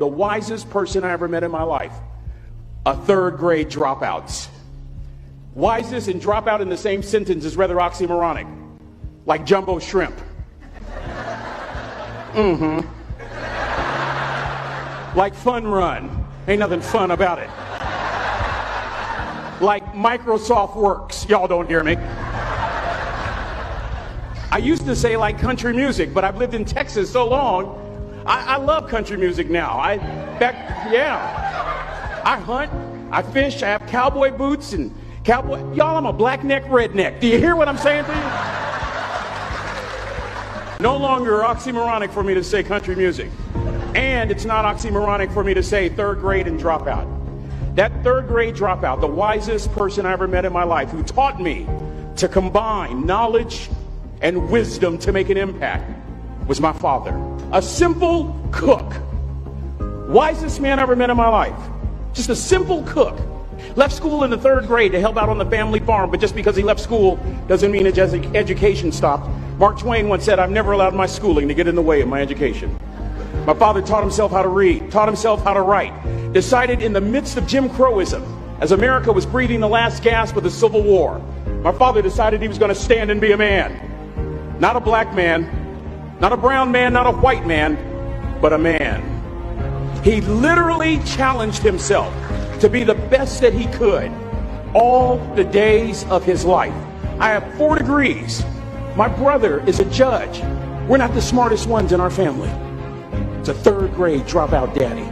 the wisest person I ever met in my life, a third grade dropout. Wisest and dropout in the same sentence is rather oxymoronic, like jumbo shrimp. Like fun run, ain't nothing fun about it. Like Microsoft Works, y'all don't hear me. I used to say like country music, but I've lived in Texas so long, I love country music now. I hunt, I fish, I have cowboy boots and cowboy. Y'all, I'm a black neck redneck. Do you hear what I'm saying to you? No longer oxymoronic for me to say country music. And it's not oxymoronic for me to say third grade and dropout. That third grade dropout, the wisest person I ever met in my life, who taught me to combine knowledge and wisdom to make an impact, was my father. A simple cook. Wisest man I ever met in my life. Just a simple cook. Left school in the third grade to help out on the family farm, but just because he left school doesn't mean his education stopped. Mark Twain once said, "I've never allowed my schooling to get in the way of my education." My father taught himself how to read, taught himself how to write, decided in the midst of Jim Crowism, as America was breathing the last gasp of the Civil War, my father decided he was going to stand and be a man. Not a black man, not a brown man, not a white man, but a man. He literally challenged himself to be the best that he could all the days of his life. I have 4 degrees. My brother is a judge. We're not the smartest ones in our family. It's a third grade dropout daddy.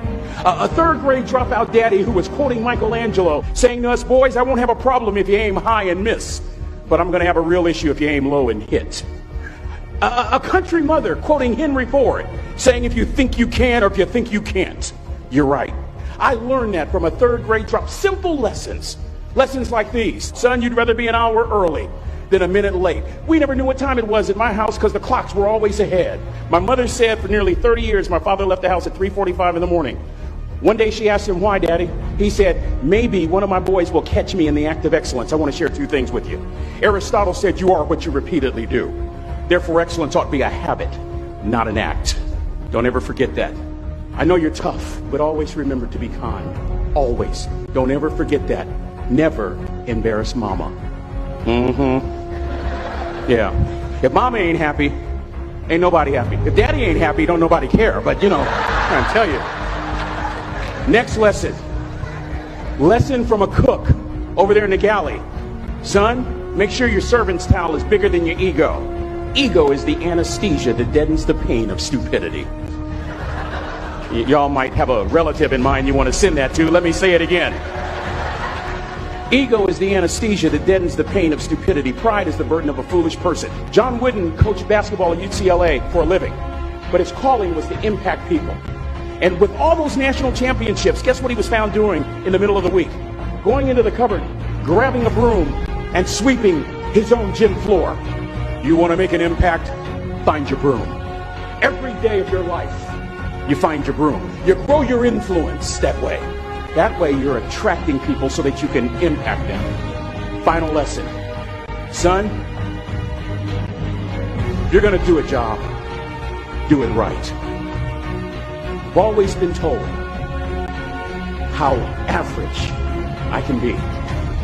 A third grade dropout daddy who was quoting Michelangelo, saying to us, "Boys, I won't have a problem if you aim high and miss, but I'm going to have a real issue if you aim low and hit." A country mother quoting Henry Ford, saying, "If you think you can or if you think you can't, you're right." I learned that from a third grade drop. Simple lessons. Lessons like these. Son, you'd rather be an hour early than a minute late. We never knew what time it was at my house because the clocks were always ahead. My mother said for nearly 30 years my father left the house at 3:45 in the morning. One day she asked him, "Why, Daddy?" He said, "Maybe one of my boys will catch me in the act of excellence. I want to share 2 things with you." Aristotle said, "You are what you repeatedly do." Therefore, excellence ought to be a habit, not an act. Don't ever forget that. I know you're tough, but always remember to be kind. Always. Don't ever forget that. Never embarrass mama. Yeah. If mama ain't happy, ain't nobody happy. If daddy ain't happy, don't nobody care. But you know, I'm trying to tell you. Next lesson. Lesson from a cook over there in the galley. Son, make sure your servant's towel is bigger than your ego. Ego is the anesthesia that deadens the pain of stupidity. Y'all might have a relative in mind you want to send that to. Let me say it again. Ego is the anesthesia that deadens the pain of stupidity. Pride is the burden of a foolish person. John Wooden coached basketball at UCLA for a living, but his calling was to impact people. And with all those national championships, guess what he was found doing in the middle of the week? Going into the cupboard, grabbing a broom, and sweeping his own gym floor. You want to make an impact? Find your broom. Every day of your life, you find your broom. You grow your influence that way. That way you're attracting people so that you can impact them. Final lesson. Son, if you're going to do a job, do it right. I've always been told how average I can be.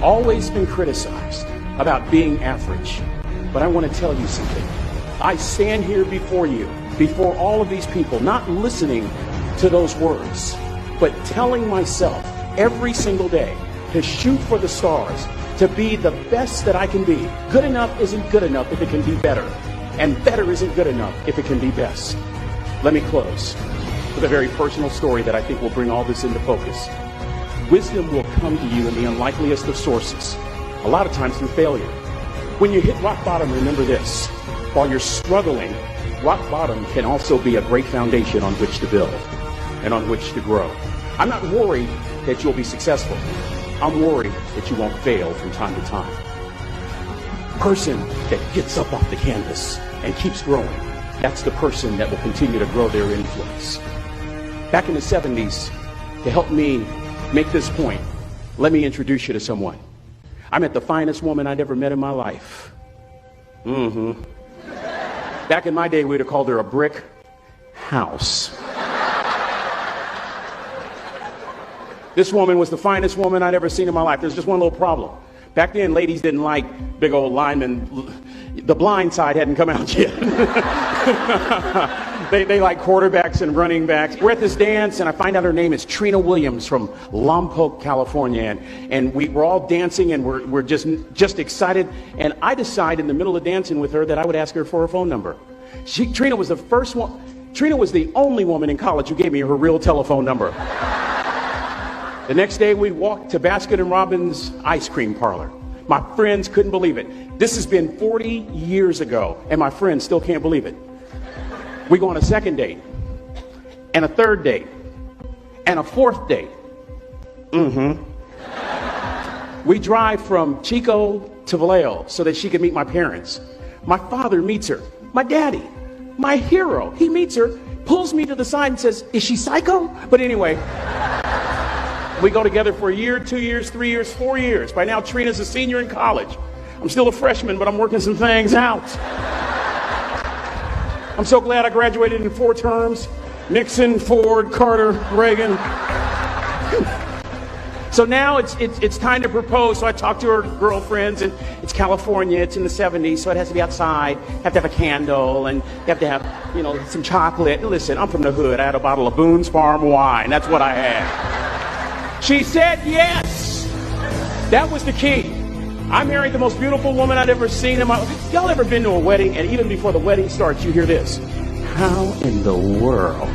Always been criticized about being average. But I want to tell you something. I stand here before you, before all of these people, not listening to those words, but telling myself every single day to shoot for the stars, to be the best that I can be. Good enough isn't good enough if it can be better, and better isn't good enough if it can be best. Let me close with a very personal story that I think will bring all this into focus. Wisdom will come to you in the unlikeliest of sources, a lot of times through failure. When you hit rock bottom, remember this. While you're struggling, rock bottom can also be a great foundation on which to build and on which to grow. I'm not worried that you'll be successful. I'm worried that you won't fail from time to time. Person that gets up off the canvas and keeps growing, that's the person that will continue to grow their influence. Back in the 70s, to help me make this point, let me introduce you to someone. I met the finest woman I'd ever met in my life. Back in my day, we'd have called her a brick house. This woman was the finest woman I'd ever seen in my life. There's just one little problem. Back then, ladies didn't like big old linemen. The Blind Side hadn't come out yet. They like quarterbacks and running backs. We're at this dance, and I find out her name is Trina Williams from Lompoc, California. And we're all dancing, and we're just excited. And I decide in the middle of dancing with her that I would ask her for her phone number. Trina was the first one. Trina was the only woman in college who gave me her real telephone number. The next day, we walked to Baskin & Robbins ice cream parlor. My friends couldn't believe it. This has been 40 years ago, and my friends still can't believe it. We go on a second date, and a third date, and a fourth date. We drive from Chico to Vallejo so that she could meet my parents. My father meets her. My daddy, my hero, he meets her, pulls me to the side and says, "Is she psycho?" But anyway, we go together for a year, 2 years, 3 years, 4 years. By now, Trina's a senior in college. I'm still a freshman, but I'm working some things out. I'm so glad I graduated in 4 terms. Nixon, Ford, Carter, Reagan. So now it's time to propose. So I talk to her girlfriends, and it's California. It's in the 70s, so it has to be outside. You have to have a candle, and you have to have, some chocolate. Listen, I'm from the hood. I had a bottle of Boone's Farm wine. That's what I had. She said yes. That was the key. I married the most beautiful woman I'd ever seen in my life. Y'all ever been to a wedding, and even before the wedding starts, you hear this? How in the world?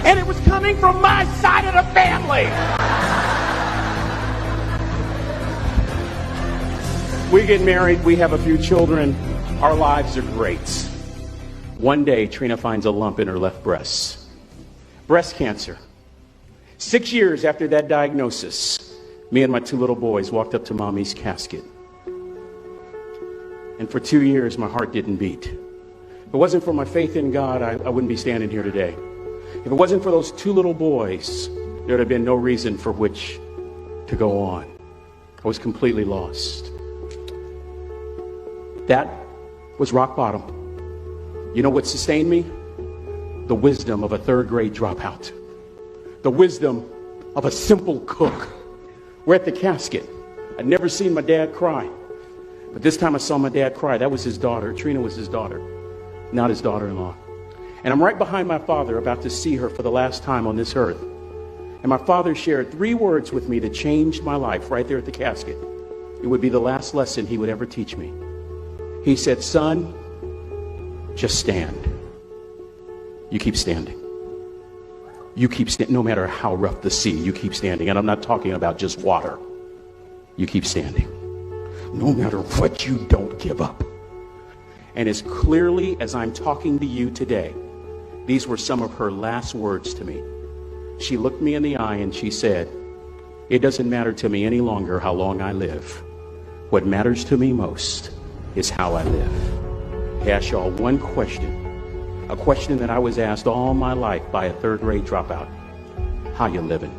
And it was coming from my side of the family. We get married, we have a few children, our lives are great. One day, Trina finds a lump in her left breast. Breast cancer. 6 years after that diagnosis, me and my 2 little boys walked up to Mommy's casket. And for 2 years, my heart didn't beat. If it wasn't for my faith in God, I wouldn't be standing here today. If it wasn't for those 2 little boys, there would have been no reason for which to go on. I was completely lost. That was rock bottom. You know what sustained me? The wisdom of a 3rd grade dropout. The wisdom of a simple cook. We're at the casket. I'd never seen my dad cry. But this time I saw my dad cry. That was his daughter. Trina was his daughter, not his daughter-in-law. And I'm right behind my father, about to see her for the last time on this earth. And my father shared 3 words with me that changed my life right there at the casket. It would be the last lesson he would ever teach me. He said, "Son, just stand. You keep standing. You keep standing, no matter how rough the sea, you keep standing." And I'm not talking about just water. You keep standing. No matter what, you don't give up. And as clearly as I'm talking to you today, these were some of her last words to me. She looked me in the eye and she said, "It doesn't matter to me any longer how long I live. What matters to me most is how I live." I ask y'all one question, a question that I was asked all my life by a 3rd grade dropout. How you living?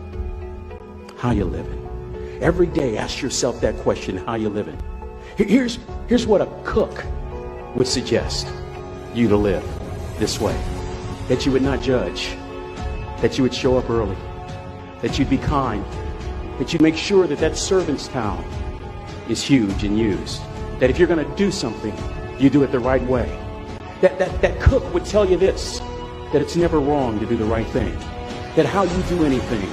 How you living? Every day ask yourself that question, how you living? Here's what a cook would suggest you to live this way. That you would not judge, that you would show up early, that you'd be kind, that you'd make sure that that servant's towel is huge and used, that if you're going to do something, you do it the right way. That cook would tell you this, that it's never wrong to do the right thing, that how you do anything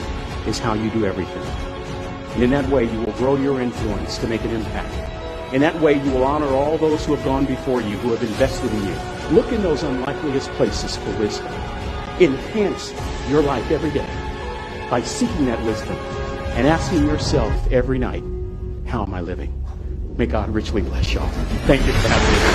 is how you do everything. And in that way, you will grow your influence to make an impact. In that way, you will honor all those who have gone before you, who have invested in you. Look in those unlikeliest places for wisdom. Enhance your life every day by seeking that wisdom and asking yourself every night, how am I living? May God richly bless y'all. Thank you for having me.